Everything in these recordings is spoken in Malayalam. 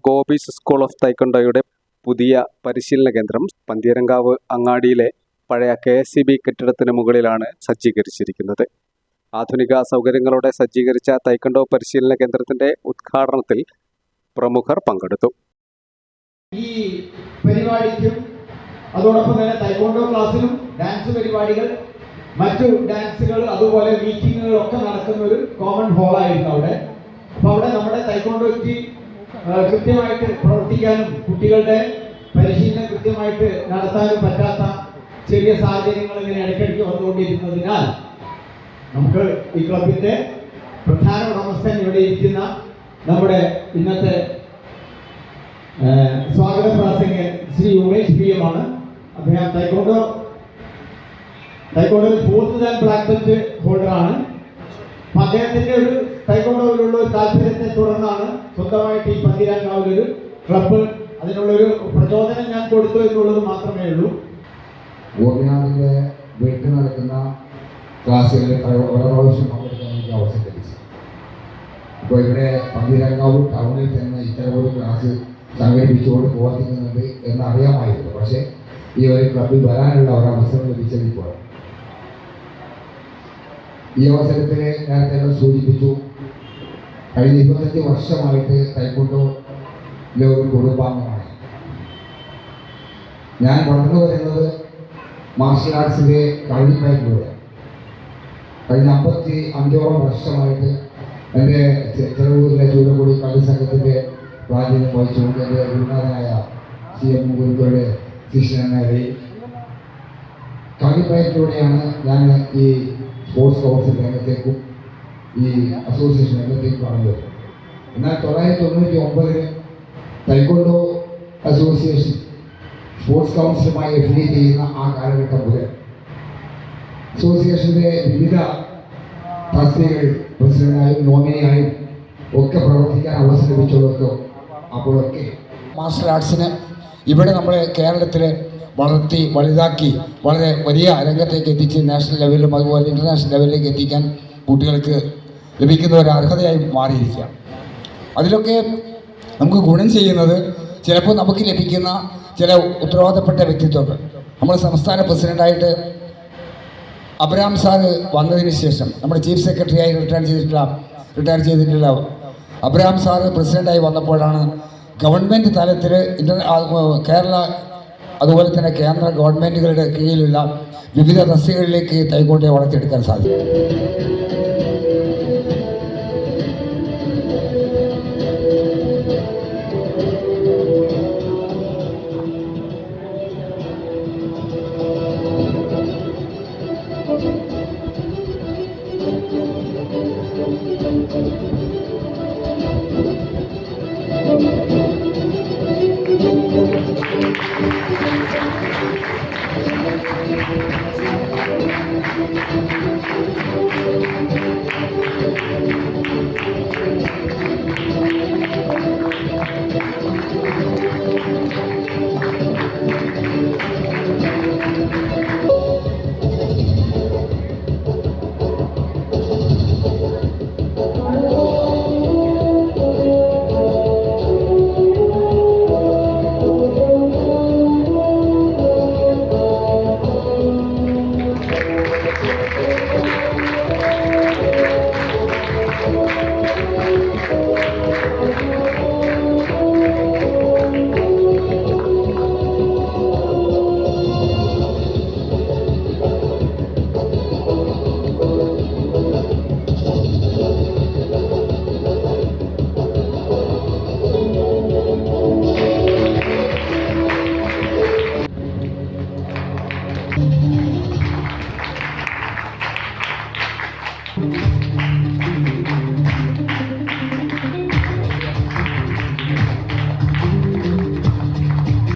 ഗോപീസ് സ്കൂൾ ഓഫ് തൈക്കൊണ്ടോയുടെ പുതിയ പരിശീലന കേന്ദ്രം പന്തീരങ്കാവ് അങ്ങാടിയിലെ പഴയ KSEB കെട്ടിടത്തിന് മുകളിലാണ് സജ്ജീകരിച്ചിരിക്കുന്നത്. ആധുനിക സൗകര്യങ്ങളോടെ സജ്ജീകരിച്ച തൈക്കൊണ്ടോ പരിശീലന കേന്ദ്രത്തിന്റെ ഉദ്ഘാടനത്തിൽ പ്രമുഖർ പങ്കെടുത്തു. ഈ പരിപാടിക്കും അതോടൊപ്പം തന്നെ തൈക്കൊണ്ടോ ക്ലാസ്സിലും ഡാൻസ് പരിപാടികൾ, മറ്റു ഡാൻസുകൾ, അതുപോലെ മീറ്റിങ്ങുകളൊക്കെ നടക്കുന്ന ഒരു കോമൺ ഹോളായിരുന്നു അവിടെ. അപ്പോൾ അവിടെ നമ്മുടെ തൈക്കൊണ്ടോയ്ക്ക് കൃത്യമായിട്ട് പ്രവർത്തിക്കാനും കുട്ടികളുടെ പരിശീലനം കൃത്യമായിട്ട് നടത്താനും പറ്റാത്ത ചെറിയ സാഹചര്യങ്ങൾ ഇങ്ങനെ ഇടയ്ക്കിടയ്ക്ക് വന്നുകൊണ്ടിരുന്നതിനാൽ നമുക്ക് ഈ ക്ലബിന്റെ പ്രധാന ഉടമസ്ഥൻ ഇവിടെ ഇരിക്കുന്ന നമ്മുടെ ഇന്നത്തെ സ്വാഗത പ്രാസംഗികൻ ശ്രീ ഉമേഷ് PM ആണ്. അദ്ദേഹം തൈക്കൊണ്ടോയിൽ 4th dan ബ്ലാക്ക് ബെൽറ്റ് ഹോൾഡറാണ്. അദ്ദേഹത്തിന്റെ ഒരു തൈക്കൊണ്ടോയിലുള്ള ഒരു താല്പര്യത്തെ തുടർന്നാണ് സ്വന്തമായിട്ട് ഈ പന്തീരങ്കാവിലൊരു ക്ലബ്ബ്, അതിനുള്ളൊരു പ്രചോദനം ഞാൻ കൊടുത്തു എന്നുള്ളത് മാത്രമേ ഉള്ളൂ. ഗോപിനാഥിന്റെ വീട്ടിൽ നടക്കുന്ന ക്ലാസ്സുകളിൽ ഓരോ പ്രാവശ്യം പങ്കെടുക്കാൻ എനിക്ക് അവസരം ലഭിച്ചു. ഇപ്പോൾ ഇവിടെ പന്തീരങ്കാവ് ടൗണിൽ തന്നെ ഇത്തരം ഒരു ക്ലാസ് സംഘടിപ്പിച്ചുകൊണ്ട് പ്രവർത്തിക്കുന്നുണ്ട് എന്നറിയാമായിരുന്നു. പക്ഷേ ഈ ഒരു ക്ലബിൽ വരാനുള്ള ഒരവസരം ലഭിച്ചത് ഇപ്പോൾ. ഈ അവസരത്തിൽ നേരത്തെ സൂചിപ്പിച്ചു, കഴിഞ്ഞ 25 വർഷമായിട്ട് തൈക്കൊണ്ടോയിലെ ഒരു കുടുംബാംഗമാണ് ഞാൻ. വളർന്നു വരുന്നത് മാർഷൽ ആർട്സിലെ കളിമേഖലയിലൂടെ. കഴിഞ്ഞ 55ഓളം വർഷമായിട്ട് എൻ്റെ ചെറുപൂരിലെ ചൂലക്കുടി കളി സംഘത്തിൻ്റെ പ്രാതിനിധ്യം വഹിച്ചുകൊണ്ട് എൻ്റെ ഗുരുനാഥനായ CM ഗുരുക്കളുടെ ശിഷ്യനായി കളിമേഖലയിലൂടെയാണ് ഞാൻ ഈ സ്പോർട്സ് കൗൺസിൽ രംഗത്തേക്കും ഈ അസോസിയേഷൻ രംഗത്തേക്കും കടന്നത്. എന്നാൽ 1999 തൈക്കൊണ്ടോ അസോസിയേഷൻ സ്പോർട്സ് കൗൺസിലുമായി അഫിലിയേറ്റ് ചെയ്യുന്ന ആ കാലഘട്ടം മുതൽ അസോസിയേഷൻ്റെ വിവിധ തസ്തികകൾ പ്രസിഡന്റായും നോമിനിയായും ഒക്കെ പ്രവർത്തിക്കാൻ അവസരം ലഭിച്ചവർക്ക് അപ്പോഴൊക്കെ മാർഷൽ ആർട്സിന് ഇവിടെ നമ്മൾ കേരളത്തിൽ വളർത്തി വലുതാക്കി വളരെ വലിയ രംഗത്തേക്ക് എത്തിച്ച് നാഷണൽ ലെവലിലും അതുപോലെ ഇൻ്റർനാഷണൽ ലെവലിലേക്ക് എത്തിക്കാൻ കുട്ടികൾക്ക് ലഭിക്കുന്ന ഒരു അർഹതയായി മാറിയിരിക്കുക. അതിലൊക്കെ നമുക്ക് ഗുണം ചെയ്യുന്നത് ചിലപ്പോൾ നമുക്ക് ലഭിക്കുന്ന ചില ഉത്തരവാദപ്പെട്ട വ്യക്തിത്വങ്ങൾ. നമ്മൾ സംസ്ഥാന പ്രസിഡൻ്റായിട്ട് അബ്രഹാം സാറ് വന്നതിന് ശേഷം നമ്മുടെ ചീഫ് സെക്രട്ടറിയായി റിട്ടയർ ചെയ്തിട്ടുള്ള അബ്രഹാം സാറ് പ്രസിഡൻ്റായി വന്നപ്പോഴാണ് ഗവൺമെൻറ് തലത്തിൽ കേരള അതുപോലെ തന്നെ കേന്ദ്ര ഗവൺമെൻറ്റുകളുടെ കീഴിലുള്ള വിവിധ തസ്തികകളിലേക്ക് തൈക്കൊണ്ടോയെ വളർത്തിയെടുക്കാൻ സാധിക്കും.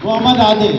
മുഹമ്മദ് ആദിൽ